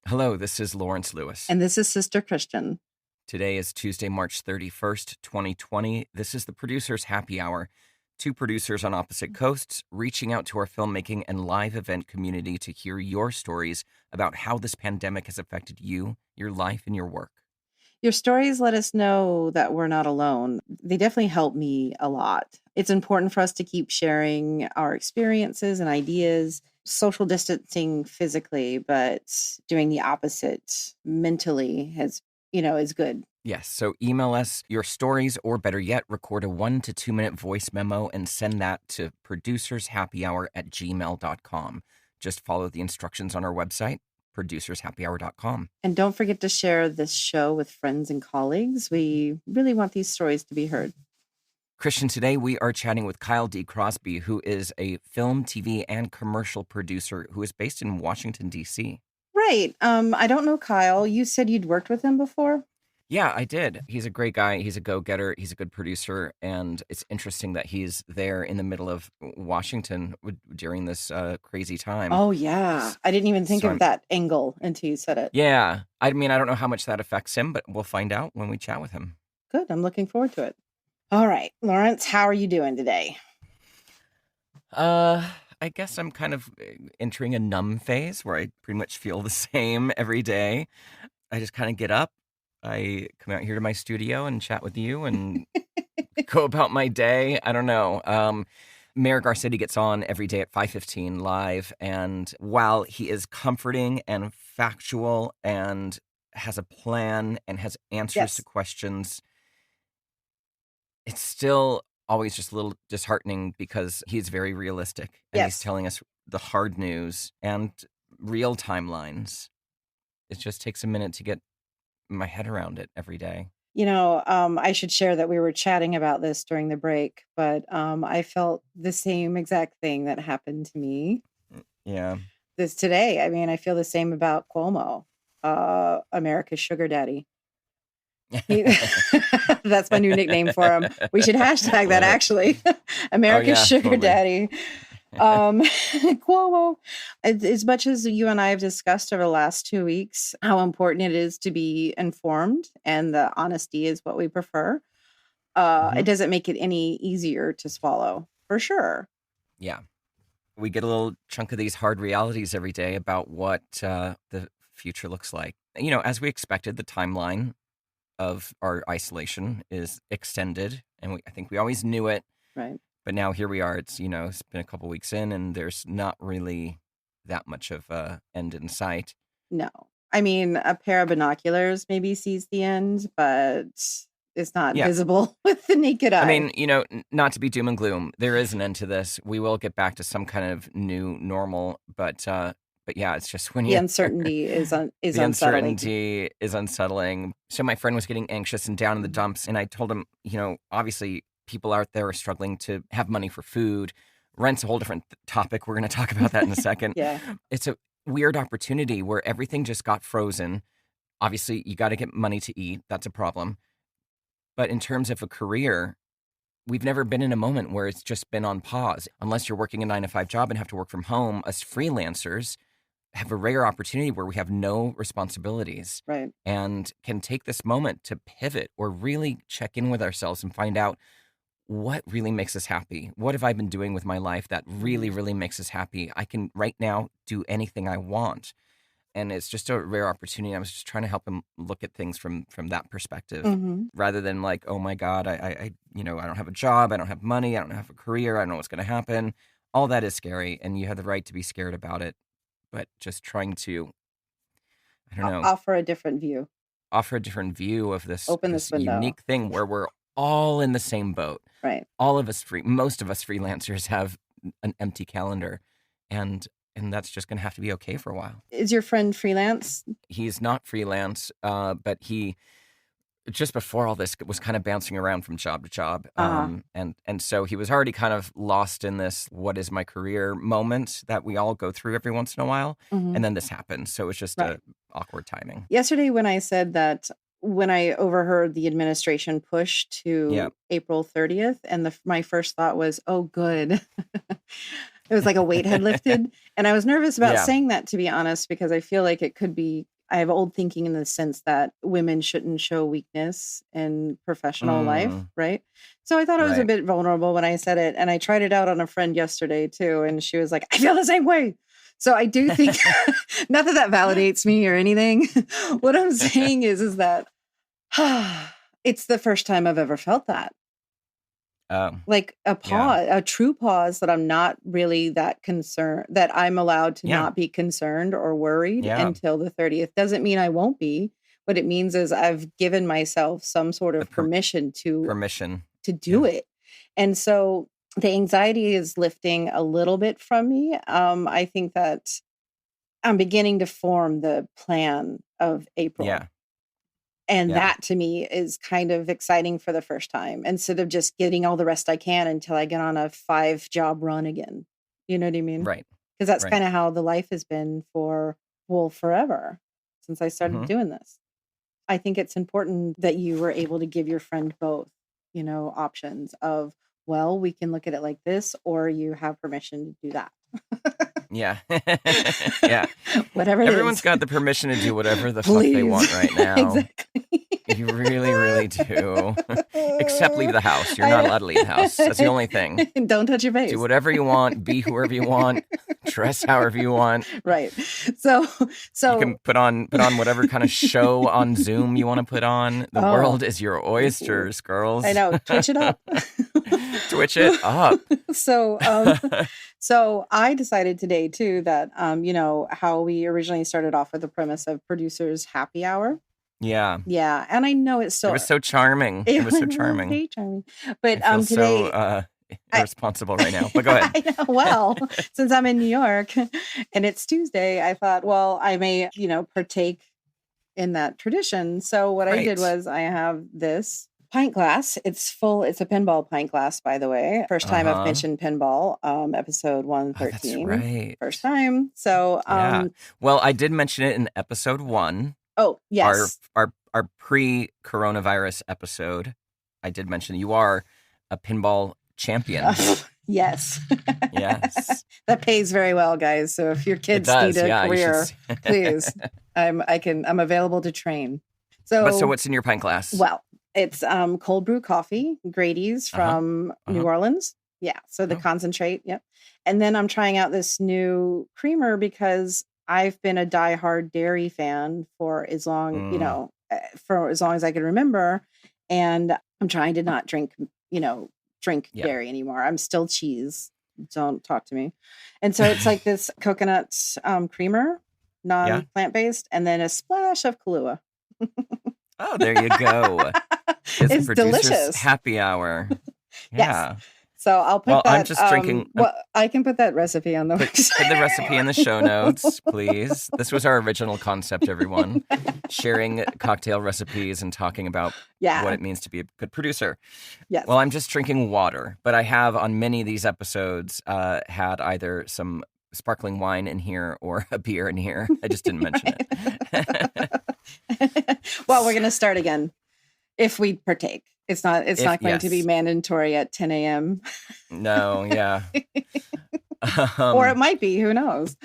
Hello, this is Lawrence Lewis. And this is Sister Christian. Today is Tuesday, March 31st, 2020. This is the Producers Happy Hour. Two producers on opposite coasts reaching out to our filmmaking and live event community to hear your stories about how this pandemic has affected you, your life, and your work. Your stories let us know that we're not alone. They definitely help me a lot. It's important for us to keep sharing our experiences and ideas, social distancing physically, but doing the opposite mentally is good. Yes, so email us your stories, or better yet, record a 1 to 2 minute voice memo and send that to producershappyhour@gmail.com. Just follow the instructions on our website, producershappyhour.com. And don't forget to share this show with friends and colleagues. We really want these stories to be heard. Christian, today we are chatting with Kyle D. Crosby, who is a film, TV, and commercial producer who is based in Washington, D.C. Right. I don't know Kyle. You said you'd worked with him before? Yeah, I did. He's a great guy. He's a go-getter. He's a good producer. And it's interesting that he's there in the middle of Washington during this crazy time. Oh, yeah. I didn't even think of that angle until you said it. Yeah. I mean, I don't know how much that affects him, but we'll find out when we chat with him. Good. I'm looking forward to it. All right. Lawrence, how are you doing today? I guess I'm kind of entering a numb phase where I pretty much feel the same every day. I just kind of get up. I come out here to my studio and chat with you and go about my day. I don't know. Mayor Garcetti gets on every day at 5:15 live. And while he is comforting and factual and has a plan and has answers to questions, it's still always just a little disheartening because he's very realistic. And he's telling us the hard news and real timelines. It just takes a minute to get my head around it every day. I should share that we were chatting about this during the break, but I felt the same exact thing that happened to me. Yeah. This today. I mean, I feel the same about Cuomo, America's sugar daddy. That's my new nickname for him. We should hashtag that, actually. America's sugar daddy. Cuomo. As much as you and I have discussed over the last 2 weeks how important it is to be informed, and the honesty is what we prefer, it doesn't make it any easier to swallow, for sure. Yeah. We get a little chunk of these hard realities every day about what the future looks like. As we expected, the timeline of our isolation is extended, and I think we always knew it. Right. But now here we are. It's it's been a couple weeks in, and there's not really that much of a end in sight. No. I mean, a pair of binoculars maybe sees the end, but it's not visible with the naked eye. I mean, not to be doom and gloom. There is an end to this. We will get back to some kind of new normal, but yeah, it's just when the uncertainty is the uncertainty is unsettling. So my friend was getting anxious and down in the dumps, and I told him, obviously people out there are struggling to have money for food. Rent's a whole different topic. We're going to talk about that in a second. It's a weird opportunity where everything just got frozen. Obviously, you got to get money to eat. That's a problem. But in terms of a career, we've never been in a moment where it's just been on pause. Unless you're working a 9-to-5 job and have to work from home, us freelancers have a rare opportunity where we have no responsibilities, right, and can take this moment to pivot or really check in with ourselves and find out what really makes us happy. What have I been doing with my life that really, really makes us happy? I can right now do anything I want. And it's just a rare opportunity. I was just trying to help him look at things from that perspective, rather than like, oh my God, I don't have a job, I don't have money, I don't have a career, I don't know what's going to happen. All that is scary, and you have the right to be scared about it. But just trying to, offer a different view of this unique thing where we're all in the same boat. Right. Most of us freelancers have an empty calendar, and that's just going to have to be okay for a while. Is your friend freelance? He's not freelance, but he, just before all this, was kind of bouncing around from job to job. And so he was already kind of lost in this what is my career moment that we all go through every once in a while. And then this happened. So it's just a awkward timing. Yesterday when I said that, when I overheard the administration push to April 30th, and my first thought was, oh, good. It was like a weight had lifted. And I was nervous about saying that, to be honest, because I feel like it could be I have old thinking in the sense that women shouldn't show weakness in professional life, right? So I thought I was a bit vulnerable when I said it, and I tried it out on a friend yesterday too, and she was like, I feel the same way. So I do think, not that that validates me or anything. What I'm saying is that it's the first time I've ever felt that. Like a pause, a true pause that I'm not really that concerned, that I'm allowed to not be concerned or worried until the 30th. Doesn't mean I won't be. What it means is I've given myself some sort of permission to do it. And so the anxiety is lifting a little bit from me. I think that I'm beginning to form the plan of April. Yeah. And that to me is kind of exciting for the first time, instead of just getting all the rest I can until I get on a 5-job run again. You know what I mean? Right. Because that's kind of how the life has been for, well, forever since I started doing this. I think it's important that you were able to give your friend both, you know, options of, well, we can look at it like this, or you have permission to do that. Yeah. Yeah. Whatever it Everyone's is. got the permission to do whatever the fuck they want right now. Exactly. You really, really do. Except leave the house. You're not allowed to leave the house. That's the only thing. Don't touch your face. Do whatever you want. Be whoever you want. Dress however you want. Right. So you can put on whatever kind of show on Zoom you want to put on. The world is your oysters, girls. I know. Twitch it up. Twitch it up. So I decided today too that you know how we originally started off with the premise of Producers Happy Hour. Yeah. Yeah, and I know it's still. It was so charming. It was so charming. Very charming. But I feel today. So irresponsible right now. But go ahead. I know. Well, since I'm in New York and it's Tuesday, I thought, well, I may, you know, partake in that tradition. So what I did was I have this pint glass. It's full. It's a pinball pint glass, by the way. First time I've mentioned pinball, episode 113. That's right. First time. So, well, I did mention it in episode 1. Oh, yes. Our pre-coronavirus episode. I did mention you are a pinball champion. Yes. Yes. That pays very well, guys. So if your kids need a career, please, I'm available to train. So what's in your pint glass? Well, it's cold brew coffee, Grady's from New Orleans. Yeah. So the concentrate. Yep. And then I'm trying out this new creamer because I've been a diehard dairy fan for as long, you know, for as long as I can remember. And I'm trying to not drink dairy anymore. I'm still cheese. Don't talk to me. And so it's like this coconut creamer, non-plant-based, and then a splash of Kahlua. Oh, there you go. It's delicious. Happy hour. Yeah. Yes. So I'll put that. I'm just drinking. Well, I can put that recipe on the website. Put the recipe in the show notes, please. This was our original concept, everyone. Sharing cocktail recipes and talking about what it means to be a good producer. Yes. Well, I'm just drinking water, but I have on many of these episodes had either some sparkling wine in here or a beer in here. I just didn't mention it. Well, we're going to start again if we partake. It's not going to be mandatory at 10 a.m. No, yeah. Or it might be, who knows?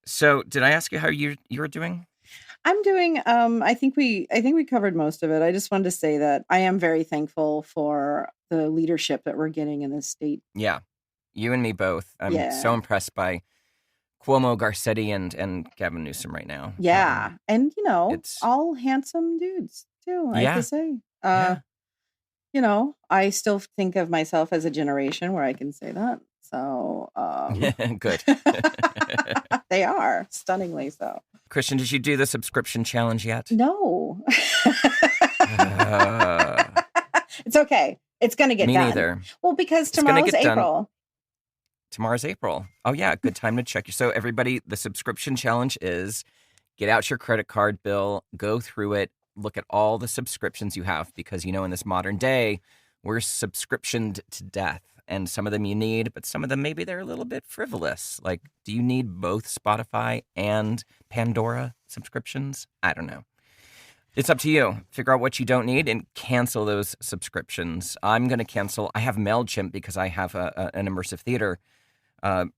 So did I ask you how you were doing? I'm doing, I think we covered most of it. I just wanted to say that I am very thankful for the leadership that we're getting in this state. Yeah. You and me both. I'm so impressed by Cuomo, Garcetti, and Gavin Newsom right now. Yeah. And, you know, it's all handsome dudes too, I have to say. You know, I still think of myself as a generation where I can say that. So, good. They are stunningly so. Christian, did you do the subscription challenge yet? No. It's okay. It's going to get done. Me neither. Well, because tomorrow's April. Tomorrow's April. Oh, yeah. Good time to check. So everybody, the subscription challenge is get out your credit card bill, go through it, look at all the subscriptions you have, because, you know, in this modern day, we're subscriptioned to death. And some of them you need, but some of them maybe they're a little bit frivolous. Like, do you need both Spotify and Pandora subscriptions? I don't know. It's up to you. Figure out what you don't need and cancel those subscriptions. I'm going to cancel. I have MailChimp because I have an immersive theater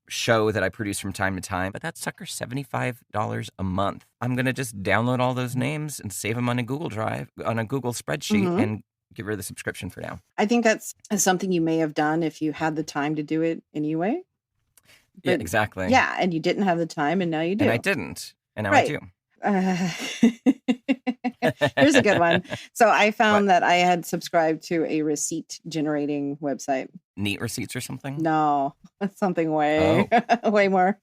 show that I produce from time to time, but that sucker's $75 a month. I'm going to just download all those names and save them on a Google Drive, on a Google spreadsheet, and get rid of the subscription for now. I think that's something you may have done if you had the time to do it anyway. Yeah, exactly. Yeah, and you didn't have the time, and now you do. And I didn't, and now I do. Here's a good one. So I found that I had subscribed to a receipt generating website. Neat Receipts or something? No, something way more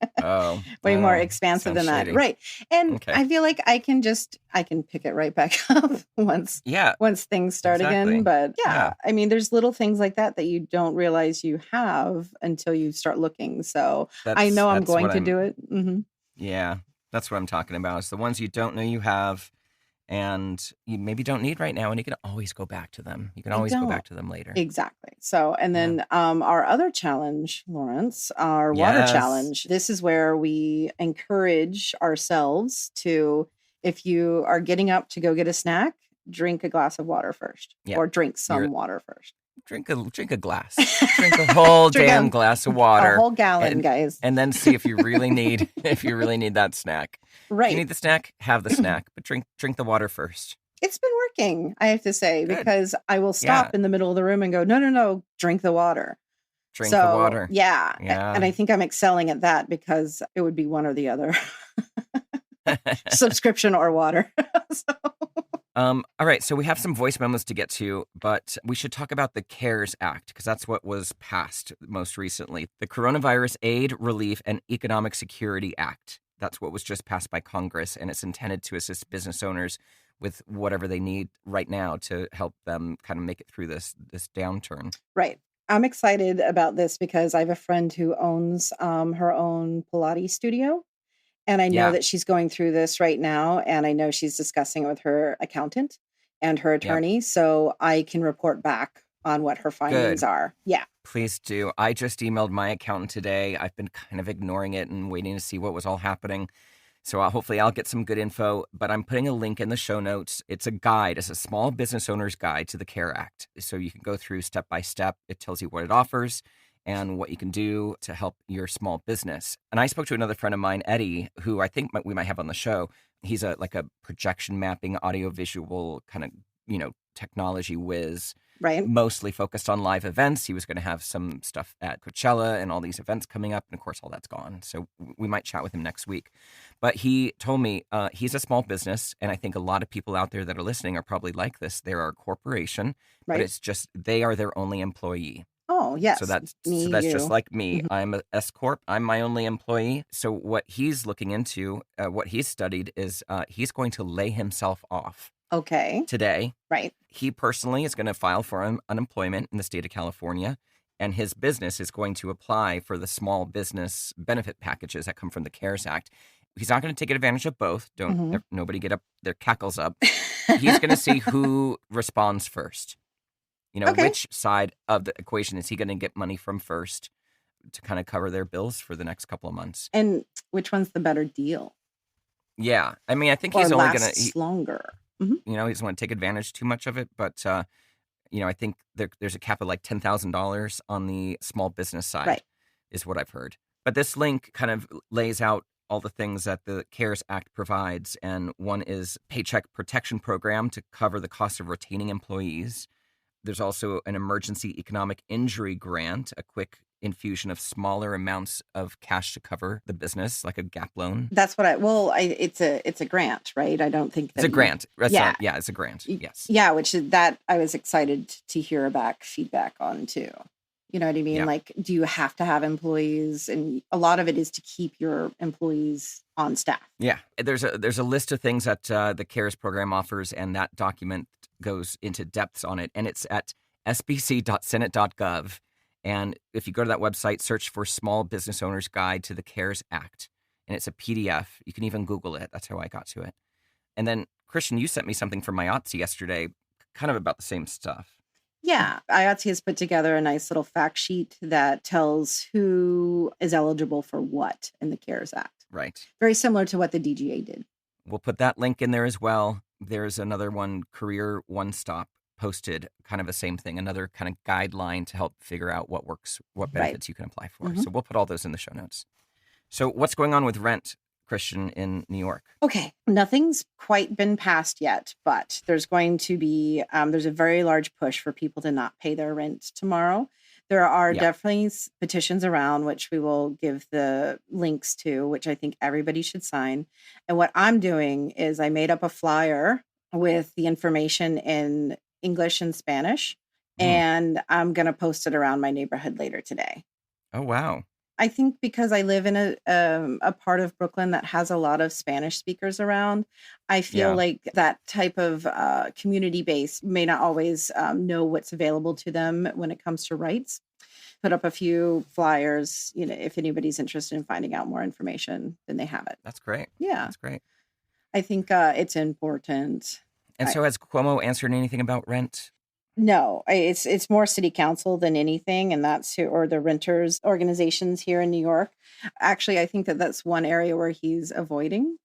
more expansive than that. Right. And I feel like I can pick it right back up once things start again. But I mean, there's little things like that you don't realize you have until you start looking. So I know I'm going to do it. Mm-hmm. Yeah, that's what I'm talking about. It's the ones you don't know you have and you maybe don't need right now, and you can always go back to them. You can always go back to them later. Exactly. So, and then our other challenge, Lawrence, our water challenge, this is where we encourage ourselves to, if you are getting up to go get a snack, drink a glass of water first, or drink some water first. Drink a glass. Drink a whole damn glass of water. A whole gallon, guys. And then see if you really need that snack. Right. If you need the snack, have the snack, but drink the water first. It's been working, I have to say, because I will stop in the middle of the room and go, no, drink the water. Drink the water. Yeah. And I think I'm excelling at that because it would be one or the other. Subscription or water. All right, so we have some voice memos to get to, but we should talk about the CARES Act, because that's what was passed most recently. The Coronavirus Aid, Relief, and Economic Security Act. That's what was just passed by Congress, and it's intended to assist business owners with whatever they need right now to help them kind of make it through this downturn. Right. I'm excited about this because I have a friend who owns her own Pilates studio. And I know that she's going through this right now. And I know she's discussing it with her accountant and her attorney. So I can report back on what her findings are. Yeah. Please do. I just emailed my accountant today. I've been kind of ignoring it and waiting to see what was all happening. So hopefully I'll get some good info. But I'm putting a link in the show notes. It's a guide. It's a small business owner's guide to the CARE Act. So you can go through step by step. It tells you what it offers and what you can do to help your small business. And I spoke to another friend of mine, Eddie, who I think we might have on the show. He's a projection mapping, audiovisual kind of, technology whiz. Right. Mostly focused on live events. He was going to have some stuff at Coachella and all these events coming up. And of course, all that's gone. So we might chat with him next week. But he told me he's a small business. And I think a lot of people out there that are listening are probably like this. They're a corporation, but it's just they are their only employee. Oh, yes. So that's just like me. Mm-hmm. I'm an S Corp. I'm my only employee. So what he's looking into, what he's studied is he's going to lay himself off. Okay. Today. Right. He personally is going to file for unemployment in the state of California, and his business is going to apply for the small business benefit packages that come from the CARES Act. He's not going to take advantage of both. Nobody get up their cackles up. He's going to see who responds first. Which side of the equation is he going to get money from first to kind of cover their bills for the next couple of months? And which one's the better deal? Yeah. I mean, I think he's only going to longer. Mm-hmm. He doesn't want to take advantage too much of it. But, I think there's a cap of like $10,000 on the small business side is what I've heard. But this link kind of lays out all the things that the CARES Act provides. And one is Paycheck Protection Program to cover the cost of retaining employees. There's also an emergency economic injury grant, a quick infusion of smaller amounts of cash to cover the business, like a gap loan. That's what it's a grant, right? I don't think it's a grant. It's a grant. Yes. Yeah, which is that I was excited to hear back feedback on too. You know what I mean? Yeah. Like, do you have to have employees? And a lot of it is to keep your employees on staff. Yeah. There's a list of things that the CARES program offers, and that document goes into depths on it. And it's at sbc.senate.gov. And if you go to that website, search for Small Business Owner's Guide to the CARES Act. And it's a PDF. You can even Google it. That's how I got to it. And then, Christian, you sent me something from IATSE yesterday, kind of about the same stuff. Yeah, IATSE has put together a nice little fact sheet that tells who is eligible for what in the CARES Act. Right. Very similar to what the DGA did. We'll put that link in there as well. There's another one, Career One Stop, posted kind of the same thing, another kind of guideline to help figure out what works, what Right. benefits you can apply for. Mhm. So we'll put all those in the show notes. So what's going on with rent, Christian, in New York? Okay, nothing's quite been passed yet, but there's going to be there's a very large push for people to not pay their rent tomorrow. There are Yeah. definitely petitions around, which we will give the links to, which I think everybody should sign. And what I'm doing is I made up a flyer with the information in English and Spanish, and I'm going to post it around my neighborhood later today. Oh, wow. I think because I live in a part of Brooklyn that has a lot of Spanish speakers around, I feel Yeah. like that type of community base may not always know what's available to them when it comes to rights. Put up a few flyers, if anybody's interested in finding out more information, then they have it. That's great. Yeah, That's great. I think it's important. And so has Cuomo answered anything about rent? No, it's more city council than anything, and that's or the renters organizations here in New York. Actually, I think that's one area where he's avoiding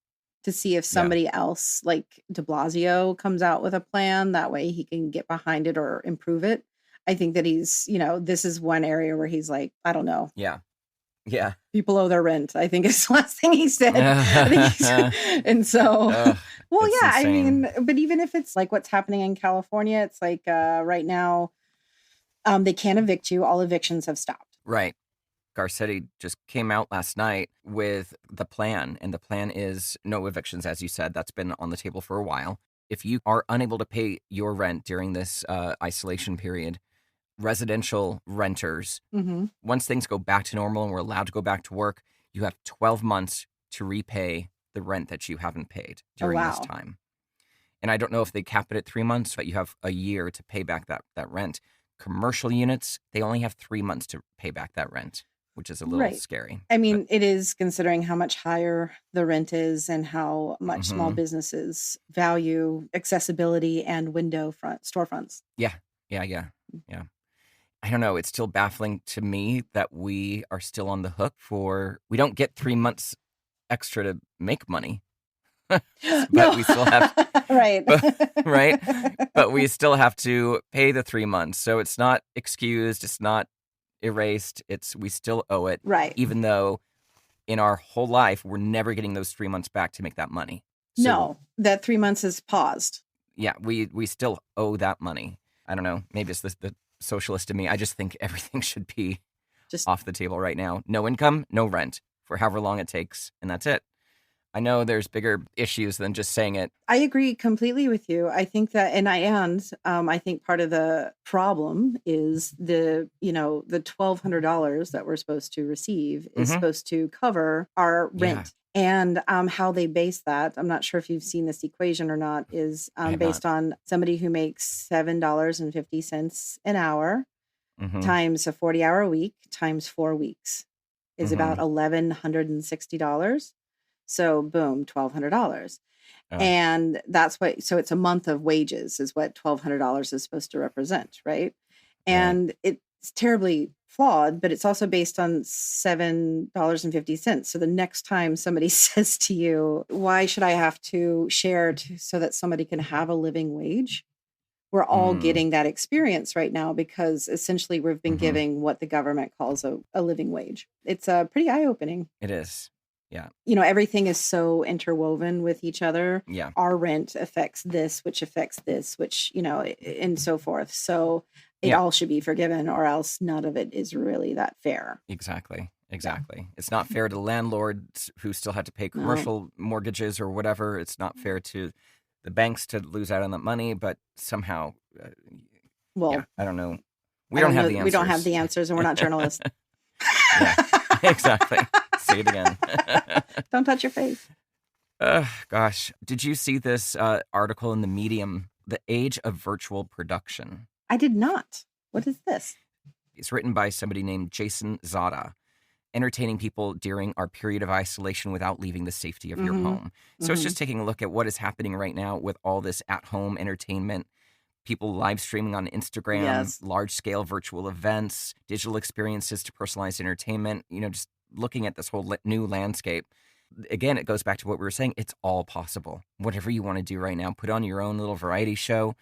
to see if somebody else like de Blasio comes out with a plan. That way he can get behind it or improve it. I think that he's, this is one area where he's like, I don't know. Yeah. Yeah. People owe their rent, I think is the last thing he said. And so, well, yeah, insane. I mean, but even if it's like what's happening in California, it's like right now, they can't evict you. All evictions have stopped. Right. Garcetti just came out last night with the plan, and the plan is no evictions, as you said. That's been on the table for a while. If you are unable to pay your rent during this isolation period, residential renters, once things go back to normal and we're allowed to go back to work, you have 12 months to repay the rent that you haven't paid during this time. And I don't know if they cap it at 3 months, but you have a year to pay back that rent. Commercial units, they only have 3 months to pay back that rent, which is a little scary. I mean, it is considering how much higher the rent is and how much small businesses value accessibility and window storefronts. Yeah. I don't know. It's still baffling to me that we are still on the hook we don't get 3 months extra to make money. But we still have right. Right. But we still have to pay the 3 months. So it's not excused. It's not erased. We still owe it. Right. Even though in our whole life, we're never getting those 3 months back to make that money. So, no, that 3 months is paused. Yeah, we still owe that money. I don't know. Maybe it's the socialist in me. I just think everything should be just off the table right now. No income, no rent for however long it takes. And that's it. I know there's bigger issues than just saying it. I agree completely with you. I think that, I think part of the problem is the $1,200 that we're supposed to receive is supposed to cover our rent. And how they base that, I'm not sure if you've seen this equation or not, is based on somebody who makes $7.50 an hour times a 40-hour week times 4 weeks is about $1,160. So boom, $1,200. And that's so it's a month of wages is what $1,200 is supposed to represent, right? And it's terribly flawed, but it's also based on $7.50. So the next time somebody says to you, why should I have to share so that somebody can have a living wage? We're all getting that experience right now because essentially we've been giving what the government calls a living wage. It's pretty eye-opening. It is. Yeah. Everything is so interwoven with each other. Yeah. Our rent affects this, which affects this, which, and so forth. So it all should be forgiven or else none of it is really that fair. Exactly. It's not fair to landlords who still have to pay commercial mortgages or whatever. It's not fair to the banks to lose out on that money, but somehow, I don't know. We don't have the answers. We don't have the answers and we're not journalists. Yeah, exactly. Say it again. Don't touch your face. Gosh. Did you see this article in the Medium, The Age of Virtual Production? I did not. What is this? It's written by somebody named Jason Zada, entertaining people during our period of isolation without leaving the safety of your home. So it's just taking a look at what is happening right now with all this at-home entertainment, people live streaming on Instagram, large-scale virtual events, digital experiences to personalized entertainment, just looking at this whole new landscape. Again, it goes back to what we were saying. It's all possible. Whatever you want to do right now, put on your own little variety show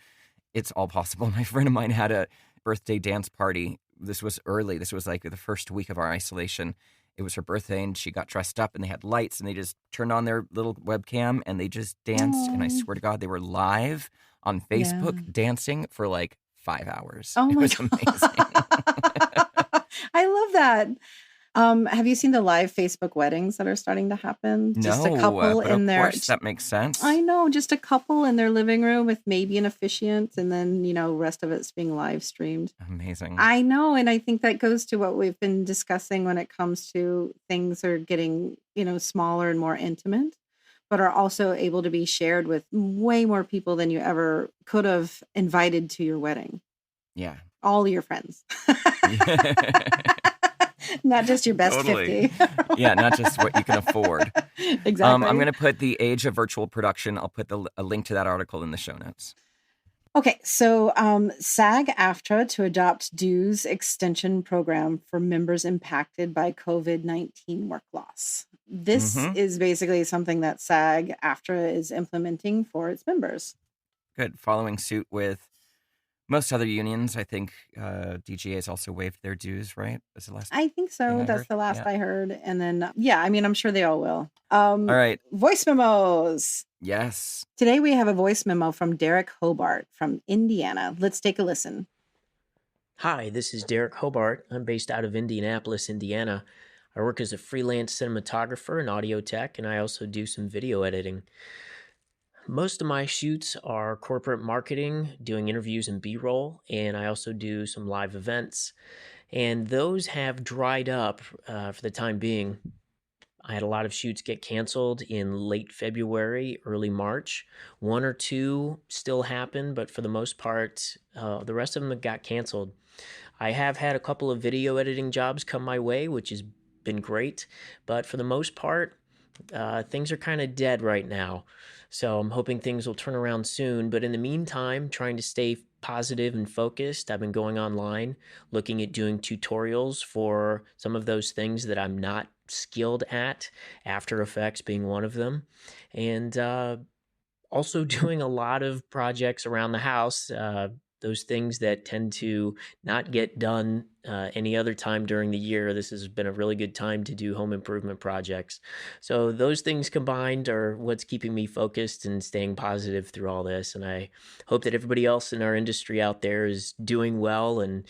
It's all possible. My friend of mine had a birthday dance party. This was early. This was like the first week of our isolation. It was her birthday, and she got dressed up, and they had lights, and they just turned on their little webcam, and they just danced. And I Oh, swear to God, they were live on yeah. Facebook dancing for like 5 hours. Oh It my was God. amazing. I love that. Have you seen the live Facebook weddings that are starting to happen? Just a No, couple but in of their, course that makes sense. I know, just a couple in their living room with maybe an officiant, and then, rest of it's being live streamed. Amazing. I know. And I think that goes to what we've been discussing when it comes to things are getting, smaller and more intimate, but are also able to be shared with way more people than you ever could have invited to your wedding. Yeah. All your friends. Yeah. Not just your best Totally. 50. Yeah, not just what you can afford. Exactly. I'm going to put the age of virtual production. I'll put a link to that article in the show notes. Okay, so SAG-Aftra to adopt dues extension program for members impacted by COVID-19 work loss. This Mm-hmm. is basically something that SAG-Aftra is implementing for its members. Good. Following suit with most other unions, I think DGA has also waived their dues, right? That's the last I think so. thing I That's heard. the last Yeah. I heard. And then, I'm sure they all will. All right. Voice memos. Yes. Today we have a voice memo from Derek Hobart from Indiana. Let's take a listen. Hi, this is Derek Hobart. I'm based out of Indianapolis, Indiana. I work as a freelance cinematographer and audio tech, and I also do some video editing. Most of my shoots are corporate marketing, doing interviews and B-roll, and I also do some live events. And those have dried up for the time being. I had a lot of shoots get canceled in late February, early March. One or two still happen, but for the most part, the rest of them got canceled. I have had a couple of video editing jobs come my way, which has been great, but for the most part, things are kind of dead right now. So I'm hoping things will turn around soon. But in the meantime, trying to stay positive and focused. I've been going online, looking at doing tutorials for some of those things that I'm not skilled at, After Effects being one of them. And also doing a lot of projects around the house, those things that tend to not get done any other time during the year. This has been a really good time to do home improvement projects. So those things combined are what's keeping me focused and staying positive through all this. And I hope that everybody else in our industry out there is doing well, and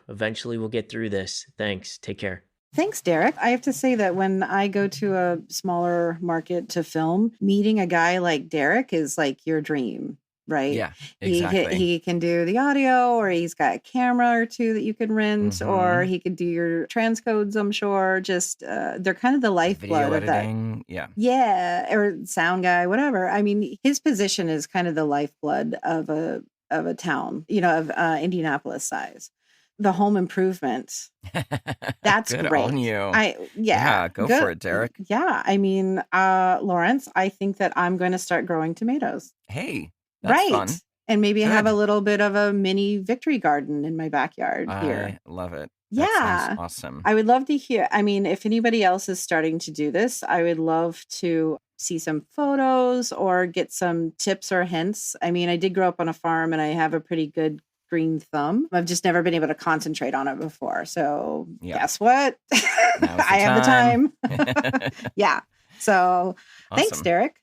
eventually we'll get through this. Thanks. Take care. Thanks, Derek. I have to say that when I go to a smaller market to film, meeting a guy like Derek is like your dream, right? Yeah, exactly. He can do the audio, or he's got a camera or two that you can rent, or he could do your transcodes, I'm sure. Just they're kind of the lifeblood Video of that. editing. Yeah. Yeah, or sound guy, whatever. I mean, his position is kind of the lifeblood of a town, of Indianapolis size. The home improvement. That's Good great. on you. Yeah, go for it, Derek. Yeah, I mean, Lawrence, I think that I'm going to start growing tomatoes. Hey, that's fun. And maybe Good. have a little bit of a mini victory garden in my backyard here. I love it. Yeah. That sounds awesome. I would love to hear. I mean, if anybody else is starting to do this, I would love to see some photos or get some tips or hints. I mean, I did grow up on a farm and I have a pretty good green thumb. I've just never been able to concentrate on it before. So guess what? I have the time. Yeah. So Thanks, Derek.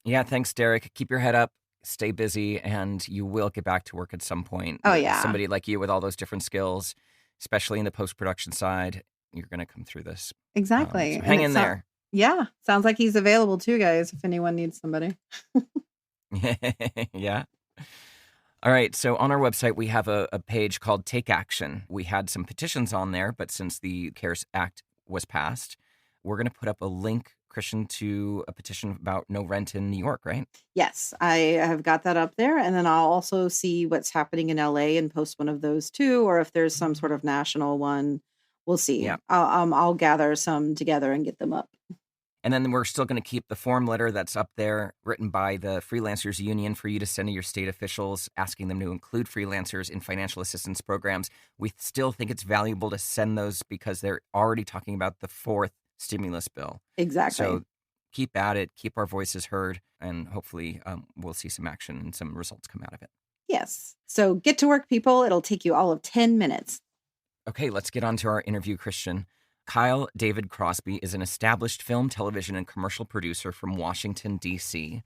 Yeah. Thanks, Derek. Keep your head up. Stay busy, and you will get back to work at some point. Oh, yeah. Somebody like you with all those different skills, especially in the post-production side, you're going to come through this. Exactly. So hang in there. Yeah. Sounds like he's available too, guys, if anyone needs somebody. Yeah. All right. So on our website, we have a page called Take Action. We had some petitions on there, but since the CARES Act was passed, we're going to put up a link, Christian, to a petition about no rent in New York, right? Yes, I have got that up there. And then I'll also see what's happening in LA and post one of those too. Or if there's some sort of national one, we'll see. Yeah. I'll gather some together and get them up. And then we're still going to keep the form letter that's up there written by the Freelancers Union for you to send to your state officials, asking them to include freelancers in financial assistance programs. We still think it's valuable to send those because they're already talking about the fourth stimulus bill. Exactly. So keep at it, keep our voices heard, and hopefully we'll see some action and some results come out of it. Yes. So get to work, people. It'll take you all of 10 minutes. Okay, let's get on to our interview, Christian. Kyle David Crosby is an established film, television, and commercial producer from Washington, D.C.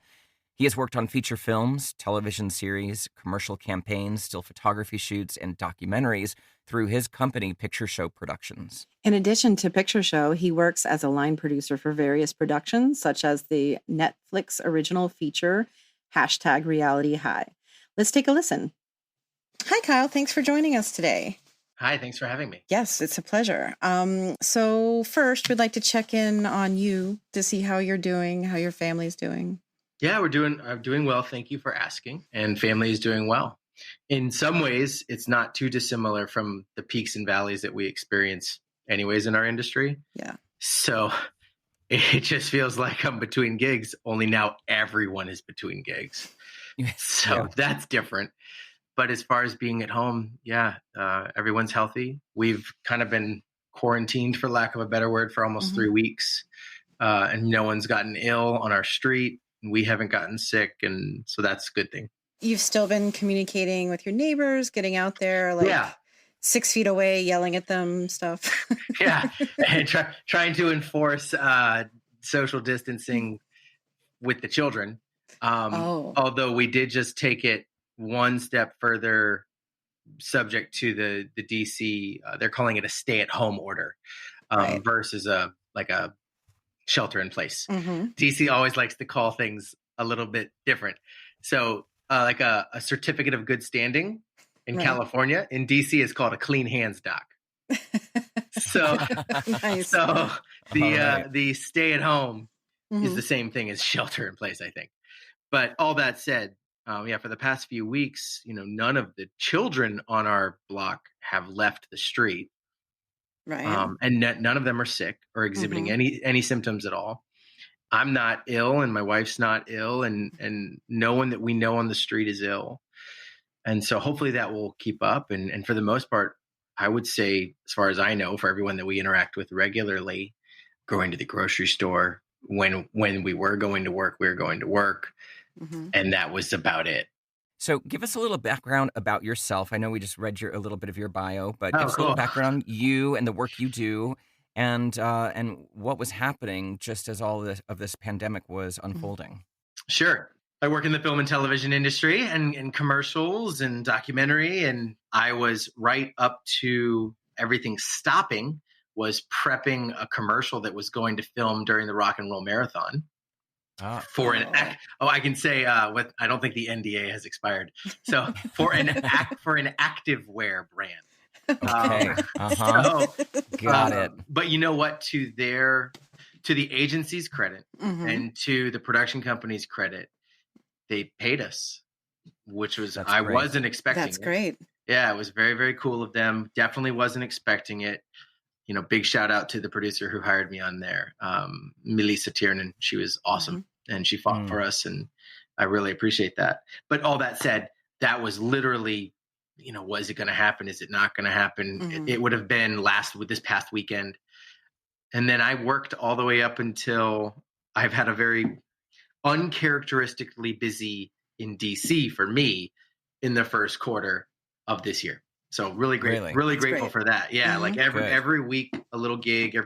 He has worked on feature films, television series, commercial campaigns, still photography shoots, and documentaries through his company, Picture Show Productions. In addition to Picture Show, he works as a line producer for various productions, such as the Netflix original feature, #Reality High. Let's take a listen. Hi, Kyle. Thanks for joining us today. Hi, thanks for having me. Yes, it's a pleasure. So first, we'd like to check in on you to see how you're doing, how your family's doing. Yeah, I'm doing well. Thank you for asking. And family is doing well. In some ways, it's not too dissimilar from the peaks and valleys that we experience anyways in our industry. Yeah. So it just feels like I'm between gigs, only now everyone is between gigs. So that's different. But as far as being at home, everyone's healthy. We've kind of been quarantined, for lack of a better word, for almost 3 weeks. And no one's gotten ill on our street. We haven't gotten sick. And so that's a good thing. You've still been communicating with your neighbors, getting out there, 6 feet away, yelling at them, stuff. Yeah. And trying to enforce social distancing with the children. Although we did just take it one step further, subject to the DC, they're calling it a stay-at-home order versus a shelter in place. DC always likes to call things a little bit different. So like a certificate of good standing in California, in DC is called a clean hands doc. So, Nice. so the stay-at-home is the same thing as shelter in place, I think. But all that said, for the past few weeks, none of the children on our block have left the street. Right. And none of them are sick or exhibiting any symptoms at all. I'm not ill and my wife's not ill and no one that we know on the street is ill. And so hopefully that will keep up. And for the most part, I would say, as far as I know, for everyone that we interact with regularly, going to the grocery store, when we were going to work, we were going to work. And that was about it. So give us a little background about yourself. I know we just read a little bit of your bio, but give us a little background on you and the work you do and what was happening just as all of this pandemic was unfolding. Sure. I work in the film and television industry and commercials and documentary. And I was right up to everything stopping, was prepping a commercial that was going to film during the Rock and Roll Marathon. I can say I don't think the NDA has expired. So for an activewear brand. Okay. Got it. But you know what? To the agency's credit and to the production company's credit, they paid us, which was I wasn't expecting. That's great. Yeah, it was very, very cool of them. Definitely wasn't expecting it. Big shout out to the producer who hired me on there, Melissa Tiernan. She was awesome and she fought for us. And I really appreciate that. But all that said, that was literally, was it going to happen? Is it not going to happen? It would have been this past weekend. And then I worked all the way up until I've had a very uncharacteristically busy in DC for me in the first quarter of this year. So really grateful for that. Yeah. Like every week, a little gig,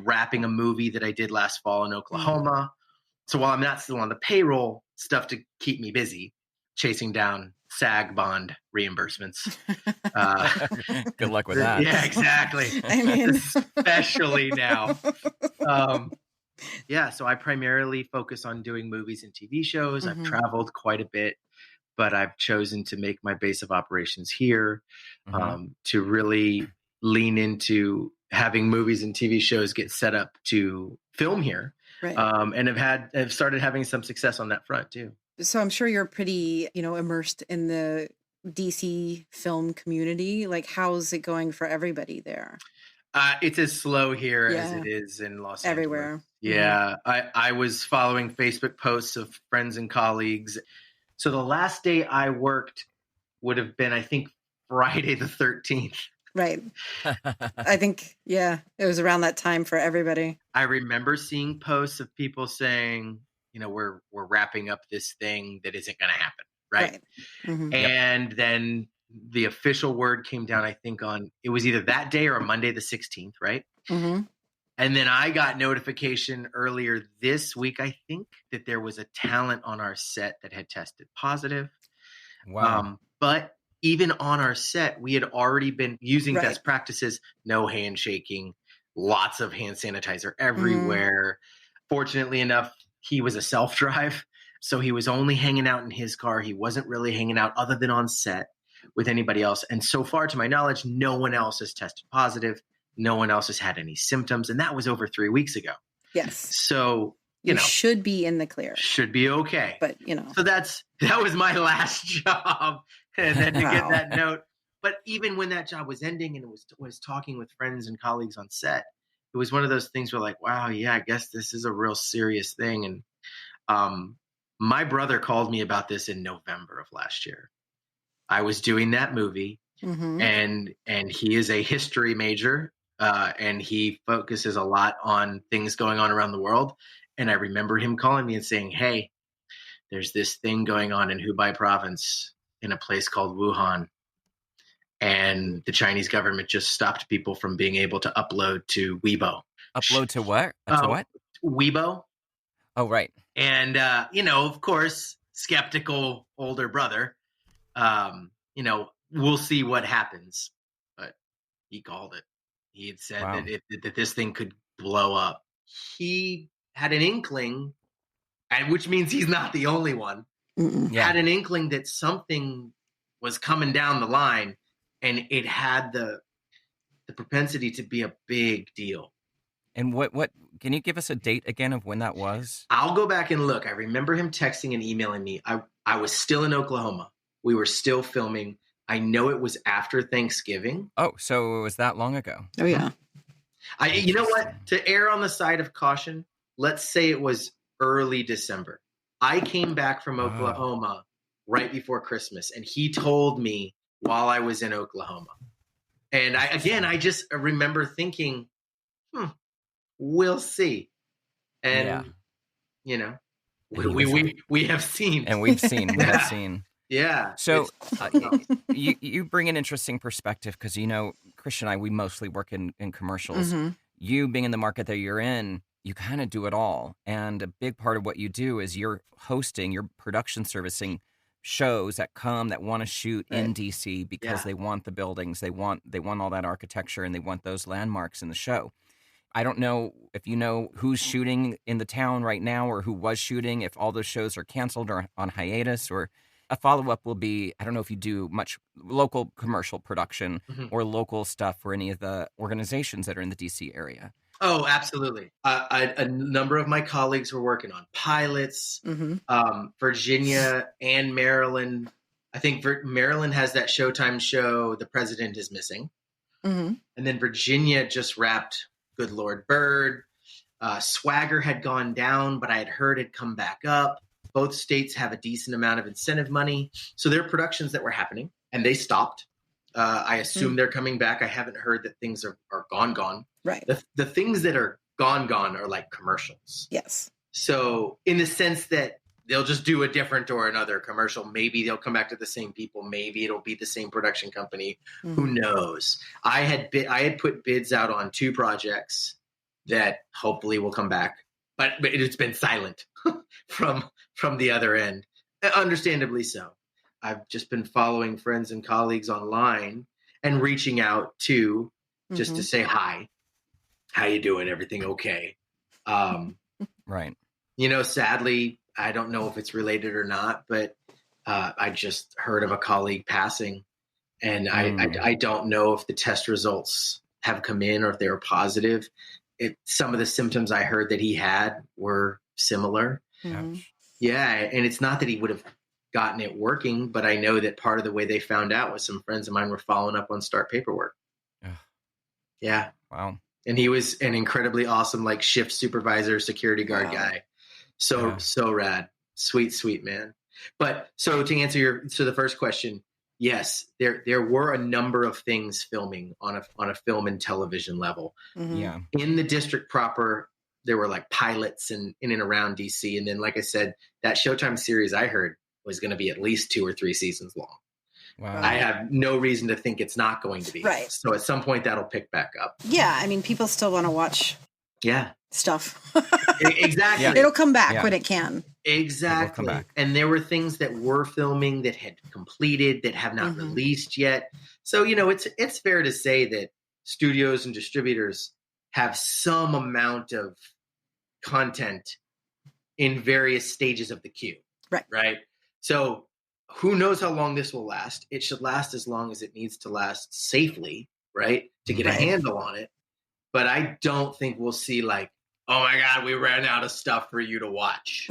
wrapping a movie that I did last fall in Oklahoma. So while I'm not still on the payroll, stuff to keep me busy, chasing down SAG bond reimbursements. Good luck with that. Yeah, exactly. I mean, especially now. So I primarily focus on doing movies and TV shows. I've traveled quite a bit, but I've chosen to make my base of operations here, to really lean into having movies and TV shows get set up to film here. Right. And have started having some success on that front too. So I'm sure you're pretty, immersed in the DC film community. Like, how's it going for everybody there? It's as slow here as it is in Los Angeles. Everywhere. Yeah. I was following Facebook posts of friends and colleagues. So the last day I worked would have been, I think, Friday the 13th. Right. I think, it was around that time for everybody. I remember seeing posts of people saying, we're wrapping up this thing that isn't going to happen. right? Mhm. And then the official word came down, I think it was either that day or Monday the 16th, right? Mhm. And then I got notification earlier this week, I think, that there was a talent on our set that had tested positive. Wow. But even on our set, we had already been using Right. best practices, no handshaking, lots of hand sanitizer everywhere. Fortunately enough, he was a self-drive, so he was only hanging out in his car. He wasn't really hanging out other than on set with anybody else. And so far, to my knowledge, no one else has tested positive. No one else has had any symptoms. And that was over 3 weeks ago. Yes. So, You should be in the clear. should be okay. But, So that was my last job. And then to get that note. But even when that job was ending and was talking with friends and colleagues on set, it was one of those things where like, wow, yeah, I guess this is a real serious thing. And my brother called me about this in November of last year. I was doing that movie, and he is a history major, and he focuses a lot on things going on around the world. And I remember him calling me and saying, hey, there's this thing going on in Hubei province in a place called Wuhan. And the Chinese government just stopped people from being able to upload to Weibo. Upload to what? To what? Weibo. Oh, right. And, of course, skeptical older brother, we'll see what happens. But he called it. He had said that this thing could blow up. He had an inkling, and which means he's not the only one, had an inkling that something was coming down the line, and it had the propensity to be a big deal. And what can you give us a date again of when that was? I'll go back and look. I remember him texting and emailing me. I was still in Oklahoma. We were still filming. I know it was after Thanksgiving. Oh, so it was that long ago. Oh, yeah. You know what? To err on the side of caution, let's say it was early December. I came back from Oklahoma right before Christmas, and he told me while I was in Oklahoma. And I just remember thinking, we'll see. And, we have seen. And we've seen. We have seen. Yeah. So you bring an interesting perspective because, Christian and I, we mostly work in commercials. You being in the market that you're in, you kind of do it all. And a big part of what you do is you're hosting, you're production servicing shows that want to shoot in DC because they want the buildings, they want all that architecture, and they want those landmarks in the show. I don't know if you know who's shooting in the town right now or who was shooting, if all those shows are canceled or on hiatus. Or a follow-up will be, I don't know if you do much local commercial production or local stuff for any of the organizations that are in the DC area. Oh, absolutely. A number of my colleagues were working on pilots. Virginia and Maryland. I think Maryland has that Showtime show, The President is Missing. And then Virginia just wrapped Good Lord Bird. Swagger had gone down, but I had heard it come back up. Both states have a decent amount of incentive money. So there are productions that were happening, and they stopped. I assume they're coming back. I haven't heard that things are gone. Right. The things that are gone are like commercials. Yes. So in the sense that they'll just do a different or another commercial. Maybe they'll come back to the same people. Maybe it'll be the same production company. Who knows? I had put bids out on 2 projects that hopefully will come back, but it's been silent from the other end. Understandably so. I've just been following friends and colleagues online and reaching out to just to say hi. How you doing? Everything okay? Right. Sadly, I don't know if it's related or not, but I just heard of a colleague passing, and I don't know if the test results have come in or if they were positive. Some of the symptoms I heard that he had were similar. Yeah, and it's not that he would have gotten it working, but I know that part of the way they found out was some friends of mine were following up on start paperwork. Yeah. Wow. And he was an incredibly awesome, shift supervisor, security guard guy. So rad. Sweet man. But so to answer the first question, yes, there were a number of things filming on a film and television level. Yeah. In the district proper, there were pilots in and around DC. And then, like I said, that Showtime series I heard was going to be at least 2 or 3 seasons long. Wow. I have no reason to think it's not going to be. Right. So at some point that'll pick back up. Yeah, I mean, people still want to watch stuff. Exactly. Yeah. It'll come back Yeah. when it can. Exactly. Come back. And there were things that were filming that had completed that have not released yet. So, it's fair to say that studios and distributors have some amount of content in various stages of the queue. Right. So who knows how long this will last? It should last as long as it needs to last safely, right? To get a handle on it. But I don't think we'll see like, oh my God, we ran out of stuff for you to watch.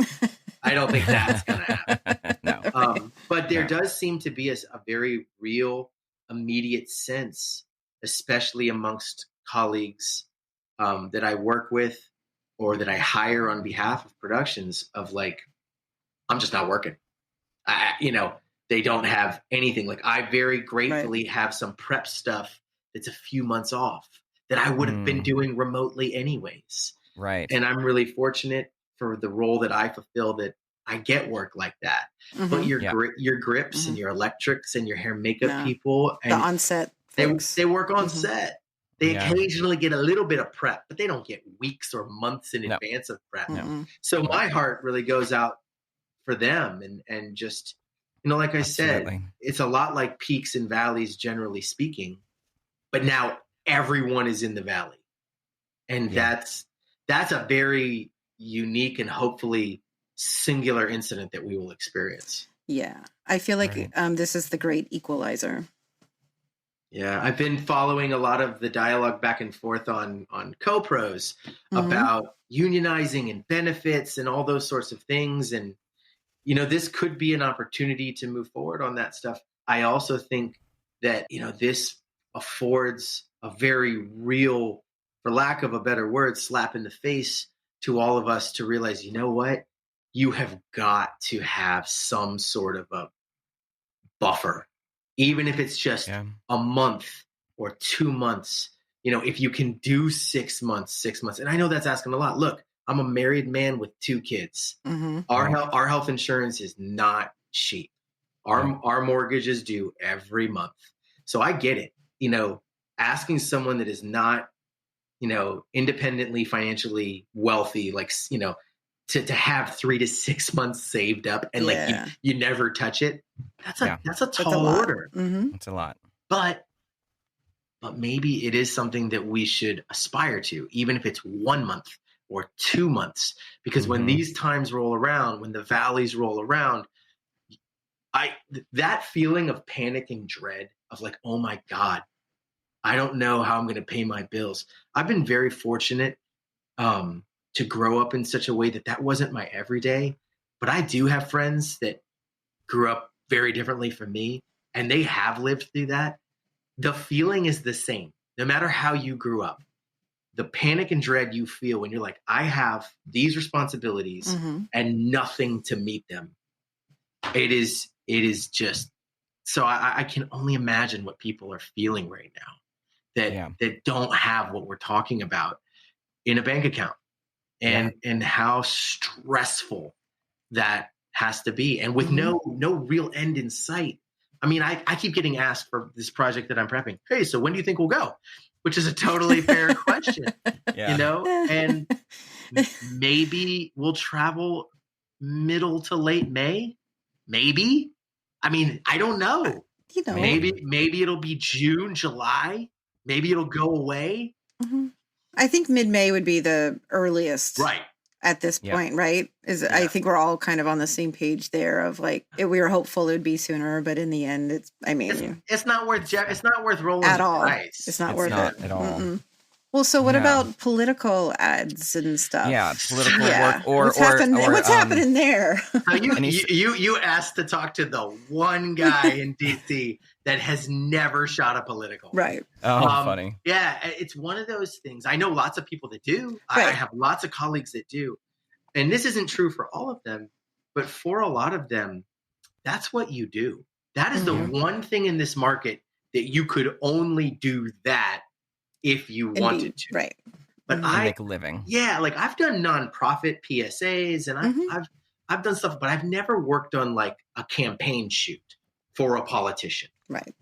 I don't think that's going to happen. No. But there does seem to be a very real, immediate sense, especially amongst colleagues that I work with or that I hire on behalf of productions of like, I'm just not working. They don't have anything. Like I very gratefully have some prep stuff that's a few months off that I would have been doing remotely anyways. Right. And I'm really fortunate for the role that I fulfill that I get work like that. But your grips and your electrics and your hair and makeup people and the on-set folks. They work on set. They occasionally get a little bit of prep, but they don't get weeks or months in advance of prep. So my heart really goes out for them and just, like I said, it's a lot like peaks and valleys, generally speaking, but now everyone is in the valley. And that's a very unique and hopefully singular incident that we will experience. Yeah. I feel like this is the great equalizer. Yeah, I've been following a lot of the dialogue back and forth on co-pros about unionizing and benefits and all those sorts of things. And, this could be an opportunity to move forward on that stuff. I also think that, this affords a very real, for lack of a better word, slap in the face to all of us to realize, you know what? You have got to have some sort of a buffer. Even if it's just a month or 2 months, if you can do 6 months, and I know that's asking a lot. Look, I'm a married man with 2 kids. Our health insurance is not cheap. Our mortgage is due every month. So I get it. Asking someone that is not, independently financially wealthy, like, to have 3 to 6 months saved up and you never touch it. That's a tall order. It's a lot. But maybe it is something that we should aspire to, even if it's 1 month or 2 months, because when these times roll around, when the valleys roll around, that feeling of panic and dread of like, oh my God, I don't know how I'm going to pay my bills. I've been very fortunate, to grow up in such a way that wasn't my everyday, but I do have friends that grew up very differently from me and they have lived through that. The feeling is the same, no matter how you grew up. The panic and dread you feel when you're like, I have these responsibilities and nothing to meet them. It is just, so I can only imagine what people are feeling right now that don't have what we're talking about in a bank account. And how stressful that has to be. And with no real end in sight. I mean, I keep getting asked for this project that I'm prepping. Hey, so when do you think we'll go? Which is a totally fair question, and maybe we'll travel middle to late May. Maybe. I mean, I don't know. Maybe it'll be June, July. Maybe it'll go away. I think mid-May would be the earliest at this point, right? I think we're all kind of on the same page there of like, we were hopeful it would be sooner, but in the end, it's not worth rolling at all. Dice. It's not worth it at all. Mm-mm. Well, so what about political ads and stuff? Yeah, political work or what's happening there? You asked to talk to the one guy in DC that has never shot a political. Right. Oh, funny. Yeah, it's one of those things. I know lots of people that do. I have lots of colleagues that do. And this isn't true for all of them, but for a lot of them, that's what you do. That is the one thing in this market that you could only do that if you wanted to. Right. But make a living. Yeah, like I've done nonprofit PSAs and I've done stuff, but I've never worked on like a campaign shoot for a politician. Right.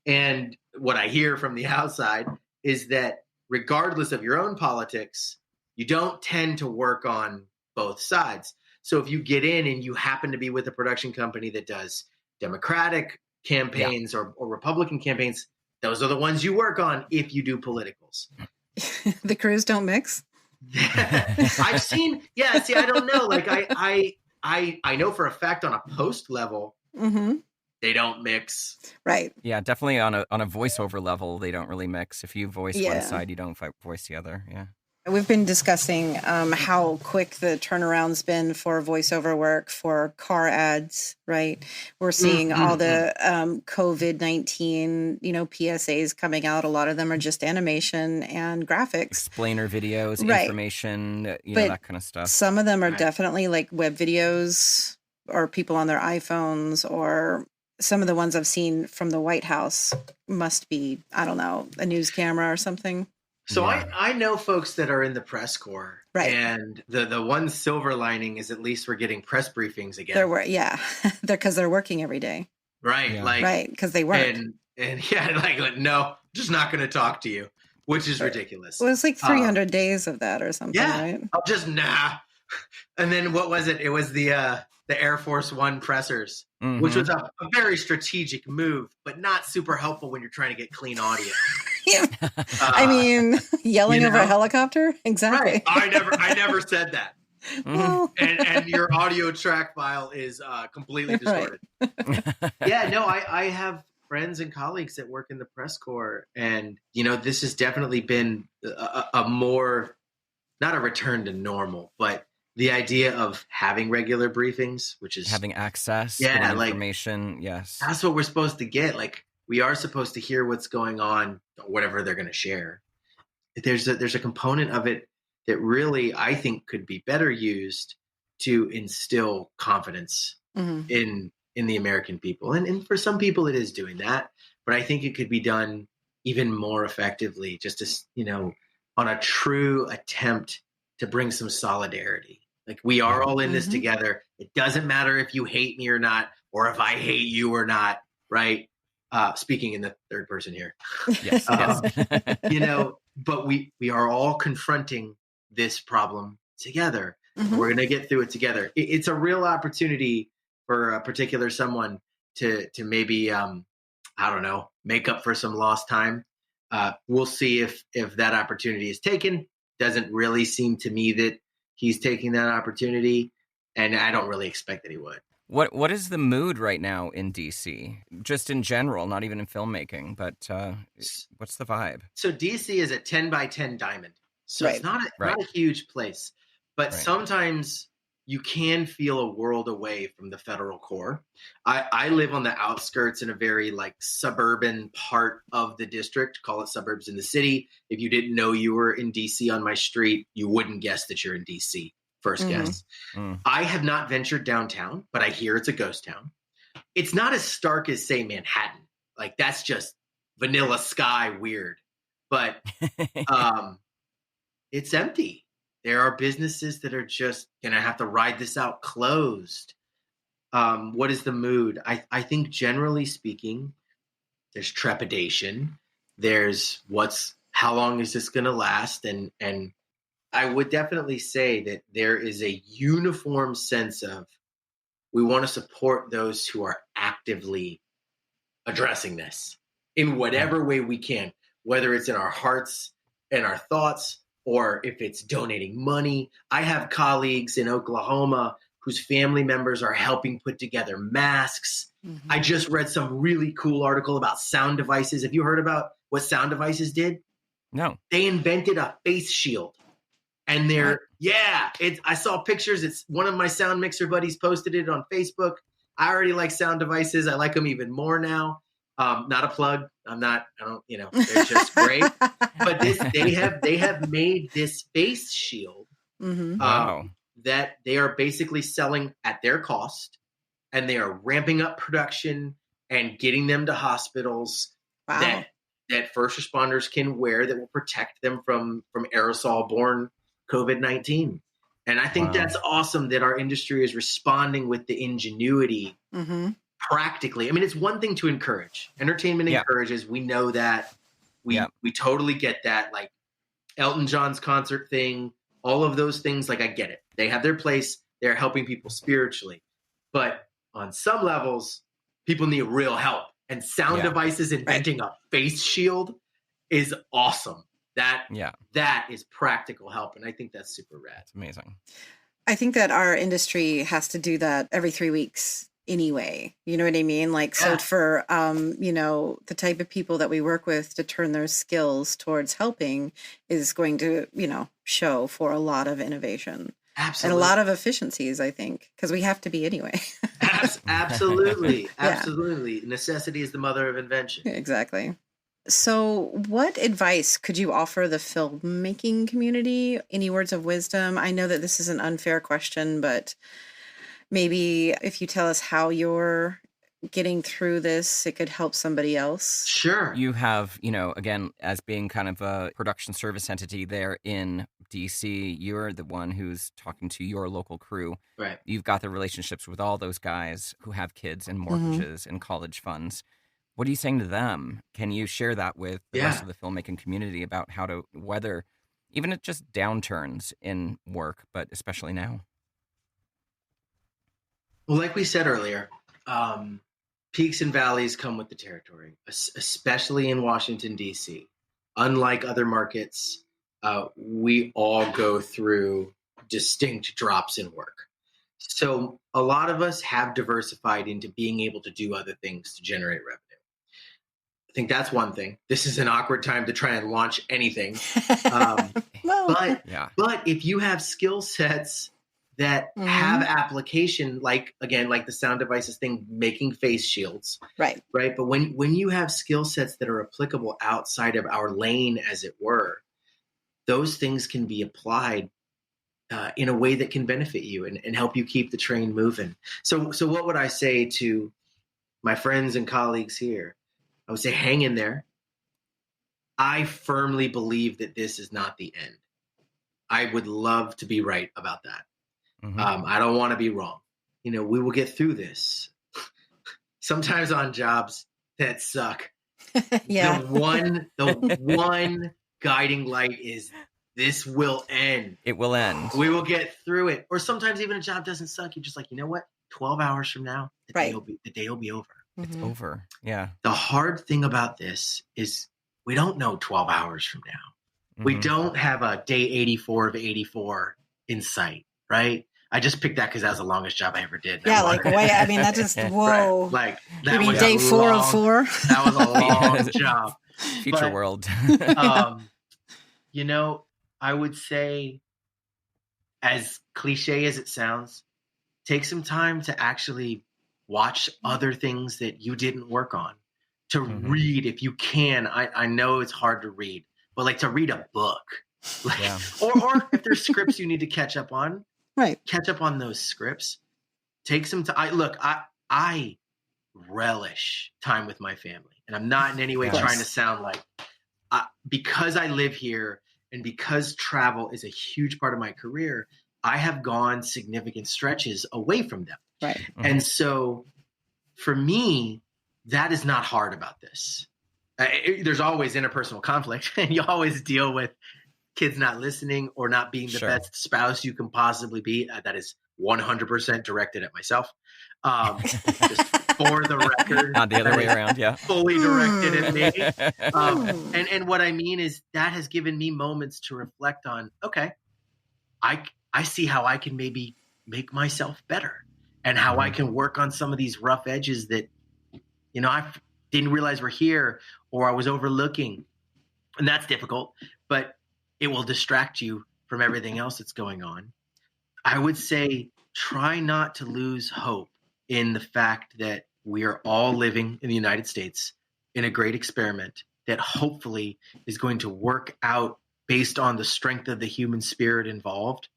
And what I hear from the outside is that regardless of your own politics, you don't tend to work on both sides. So if you get in and you happen to be with a production company that does Democratic campaigns or Republican campaigns, those are the ones you work on if you do politicals. The crews don't mix? I've seen, I don't know. Like I know for a fact on a post level, they don't mix. Right. Yeah, definitely on a voiceover level, they don't really mix. If you voice one side, you don't voice the other. Yeah. We've been discussing how quick the turnaround's been for voiceover work for car ads, right? We're seeing all the COVID-19, PSAs coming out. A lot of them are just animation and graphics. Explainer videos, information, that kind of stuff. Some of them are definitely like web videos or people on their iPhones, or some of the ones I've seen from the White House must be, I don't know, a news camera or something. So I know folks that are in the press corps, right? And the one silver lining is at least we're getting press briefings again. They're because they're working every day, right? Yeah. Right, because they work, and no, just not going to talk to you, which is ridiculous. Well, it's like 300 days of that or something, right? I'll just And then what was it? It was the Air Force One pressers, which was a very strategic move, but not super helpful when you're trying to get clean audio. I mean, yelling over a helicopter? Exactly. Right. I never said that. Well. And your audio track file is completely distorted. Right. I have friends and colleagues that work in the press corps, and this has definitely been a more, not a return to normal, but the idea of having regular briefings, which is having access to information. Yes. That's what we're supposed to get. Like, we are supposed to hear what's going on, whatever they're going to share. There's a component of it that really, I think, could be better used to instill confidence in the American people. And for some people it is doing that, but I think it could be done even more effectively, just as, on a true attempt to bring some solidarity. Like, we are all in this together. It doesn't matter if you hate me or not, or if I hate you or not, right? Speaking in the third person here. Yes. But we are all confronting this problem together. We're going to get through it together. It's a real opportunity for a particular someone to maybe, make up for some lost time. We'll see if that opportunity is taken. Doesn't really seem to me that he's taking that opportunity, and I don't really expect that he would. What is the mood right now in DC? Just in general, not even in filmmaking, but what's the vibe? So DC is a 10 by 10 diamond. So it's not a huge place, but sometimes you can feel a world away from the federal core. I live on the outskirts in a very suburban part of the district, call it suburbs in the city. If you didn't know you were in DC on my street, you wouldn't guess that you're in DC. First guess. I have not ventured downtown, but I hear it's a ghost town. It's not as stark as, say, Manhattan. Like, that's just vanilla sky weird. But it's empty. There are businesses that are just going to have to ride this out closed. What is the mood? I think generally speaking, there's trepidation. There's how long is this going to last? And I would definitely say that there is a uniform sense of, we want to support those who are actively addressing this in whatever way we can, whether it's in our hearts and our thoughts, or if it's donating money. I have colleagues in Oklahoma whose family members are helping put together masks. I just read some really cool article about sound devices. Have you heard about what sound devices did? No. They invented a face shield. And I saw pictures. It's one of my sound mixer buddies posted it on Facebook. I already like sound devices. I like them even more now. Not a plug. They're just great. But they have made this face shield that they are basically selling at their cost, and they are ramping up production and getting them to hospitals that first responders can wear, that will protect them from aerosol-borne COVID-19. And I think that's awesome that our industry is responding with the ingenuity practically. I mean, it's one thing to encourage. Entertainment encourages. We know that. We totally get that. Like Elton John's concert thing, all of those things, like I get it. They have their place. They're helping people spiritually. But on some levels, people need real help. And sound devices inventing a face shield is awesome. That is practical help. And I think that's super rad. It's amazing. I think that our industry has to do that every 3 weeks anyway. You know what I mean? Like, so for, you know, the type of people that we work with to turn their skills towards helping is going to, you know, show for a lot of innovation. Absolutely. And a lot of efficiencies, I think, because we have to be anyway. Absolutely. Absolutely. Necessity is the mother of invention. Exactly. So what advice could you offer the filmmaking community? Any words of wisdom? I know that this is an unfair question, but maybe if you tell us how you're getting through this, it could help somebody else. Sure. You have, you know, again, as being kind of a production service entity there in DC, you're the one who's talking to your local crew. Right. You've got the relationships with all those guys who have kids and mortgages and college funds. What are you saying to them? Can you share that with the rest of the filmmaking community about how to weather even at just downturns in work, but especially now? Well, like we said earlier, peaks and valleys come with the territory, especially in Washington, D.C. Unlike other markets, we all go through distinct drops in work. So a lot of us have diversified into being able to do other things to generate revenue. I think that's one thing. This is an awkward time to try and launch anything. But if you have skill sets that have application, like the sound devices thing, making face shields. Right. But when you have skill sets that are applicable outside of our lane, as it were, those things can be applied in a way that can benefit you and help you keep the train moving. So what would I say to my friends and colleagues here? I would say, hang in there. I firmly believe that this is not the end. I would love to be right about that. I don't want to be wrong. You know, we will get through this. Sometimes on jobs that suck. The one guiding light is this will end. It will end. We will get through it. Or sometimes even a job doesn't suck. You're just like, you know what? 12 hours from now, the day will be over. It's over. Yeah. The hard thing about this is we don't know 12 hours from now. We don't have a day 84 of 84 in sight, right? I just picked that because that was the longest job I ever did. Yeah, like, wait, I mean, that just, whoa. Right. Like, that was day 4 of 4? That was a long job. Future world. You know, I would say, as cliche as it sounds, take some time to actually watch other things that you didn't work on, to read if you can. I know it's hard to read, but like to read a book, like, or if there's scripts you need to catch up on, catch up on those scripts. Take some time. I relish time with my family, and I'm not in any way trying to sound like, because I live here and because travel is a huge part of my career, I have gone significant stretches away from them. Right. And so for me, that is not hard about this. There's always interpersonal conflict, and you always deal with kids not listening or not being the best spouse you can possibly be. That is 100% directed at myself. Just for the record. Not the other way around, fully directed at me. And what I mean is that has given me moments to reflect on, okay, I see how I can maybe make myself better. And how I can work on some of these rough edges that, you know, I didn't realize were here or I was overlooking. And that's difficult, but it will distract you from everything else that's going on. I would say try not to lose hope in the fact that we are all living in the United States in a great experiment that hopefully is going to work out based on the strength of the human spirit involved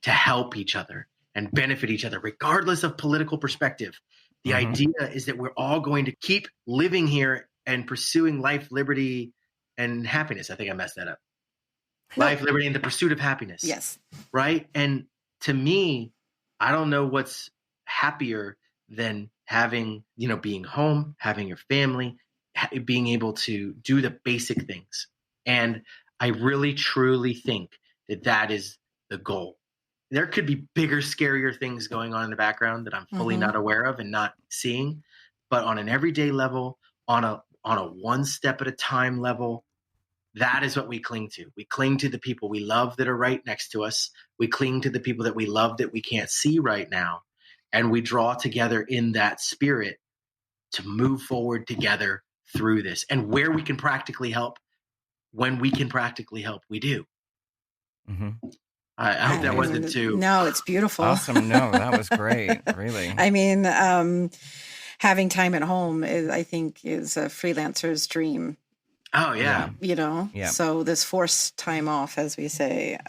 to help each other and benefit each other, regardless of political perspective. The idea is that we're all going to keep living here and pursuing life, liberty, and happiness. I think I messed that up. Life, liberty, and the pursuit of happiness. Yes. Right? And to me, I don't know what's happier than having, being home, having your family, being able to do the basic things. And I really, truly think that is the goal. There could be bigger, scarier things going on in the background that I'm fully not aware of and not seeing. But on an everyday level, on a one step at a time level, that is what we cling to. We cling to the people we love that are right next to us. We cling to the people that we love that we can't see right now. And we draw together in that spirit to move forward together through this. And where we can practically help, when we can practically help, we do. I hope that wasn't too. No, it's beautiful. Awesome. No, that was great. Really. I mean, having time at home I think is a freelancer's dream. Oh yeah. Yeah. So this forced time off, as we say,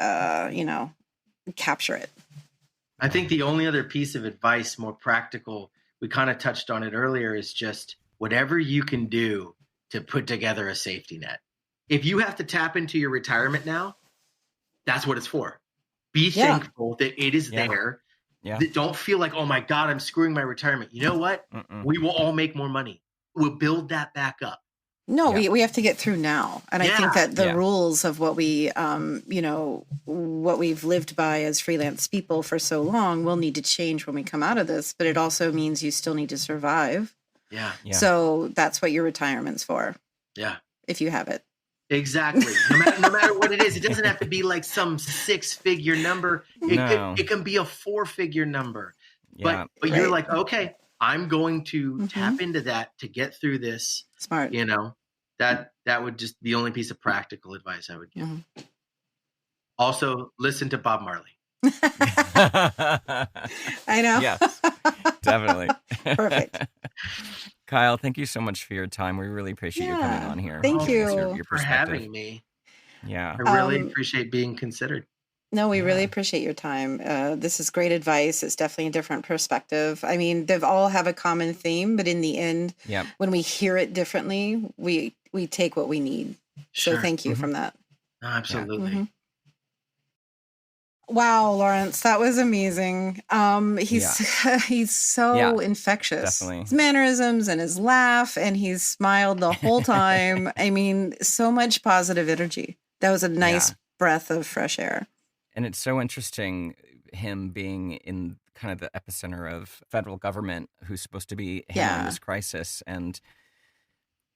capture it. I think the only other piece of advice, more practical, we kind of touched on it earlier, is just whatever you can do to put together a safety net. If you have to tap into your retirement now, that's what it's for. Be thankful that it is there. Yeah. Don't feel like, oh my God, I'm screwing my retirement. You know what? We will all make more money. We'll build that back up. No, we have to get through now. And I think that the rules of what we, what we've lived by as freelance people for so long will need to change when we come out of this. But it also means you still need to survive. Yeah. So that's what your retirement's for. Yeah. If you have it. Exactly. No matter what it is, it doesn't have to be like some 6-figure number. It can be a 4-figure number. Yeah. But you're like, okay, I'm going to tap into that to get through this. Smart. That would just the only piece of practical advice I would give. Also, listen to Bob Marley. I know. Yes, definitely. Perfect. Kyle, thank you so much for your time. We really appreciate you coming on here. Thank you your for having me. Yeah. I really appreciate being considered. No, we really appreciate your time. This is great advice. It's definitely a different perspective. I mean, they all have a common theme, but in the end, when we hear it differently, we take what we need. Sure. So thank you from that. Absolutely. Wow, Lawrence, that was amazing. He's so infectious. Definitely. His mannerisms and his laugh, and he's smiled the whole time. I mean, so much positive energy. That was a nice breath of fresh air. And it's so interesting, him being in kind of the epicenter of federal government, who's supposed to be handling this crisis and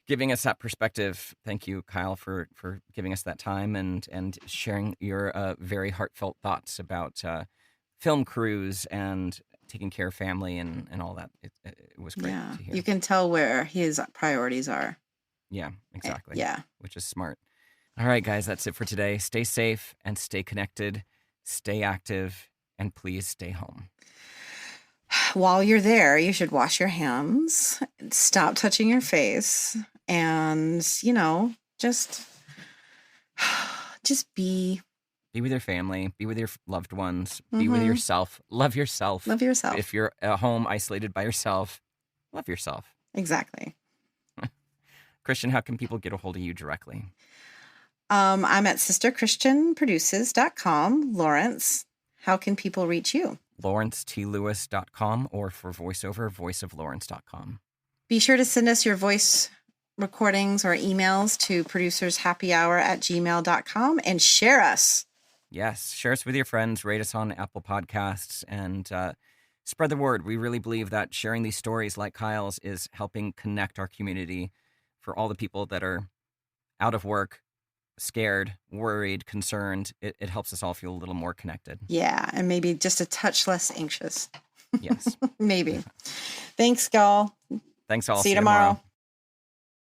giving us that perspective. Thank you, Kyle, for giving us that time and sharing your very heartfelt thoughts about film crews and taking care of family and all that. It was great to hear. You can tell where his priorities are. Yeah, exactly. Yeah. Which is smart. All right, guys, that's it for today. Stay safe and stay connected, stay active, and please stay home. While you're there, you should wash your hands, stop touching your face, and, just be. Be with your family, be with your loved ones, be with yourself, love yourself. Love yourself. If you're at home isolated by yourself, love yourself. Exactly. Christian, how can people get a hold of you directly? I'm at sisterchristianproduces.com. Lawrence, how can people reach you? LawrenceTLewis.com, or for voiceover, voiceoflawrence.com. Be sure to send us your voice recordings or emails to producershappyhour@gmail.com and share us. Yes, share us with your friends, rate us on Apple Podcasts, and spread the word. We really believe that sharing these stories like Kyle's is helping connect our community for all the people that are out of work, scared, worried, concerned. It helps us all feel a little more connected. Yeah, and maybe just a touch less anxious. Yes. Maybe. Thanks, y'all. Thanks all. See you tomorrow.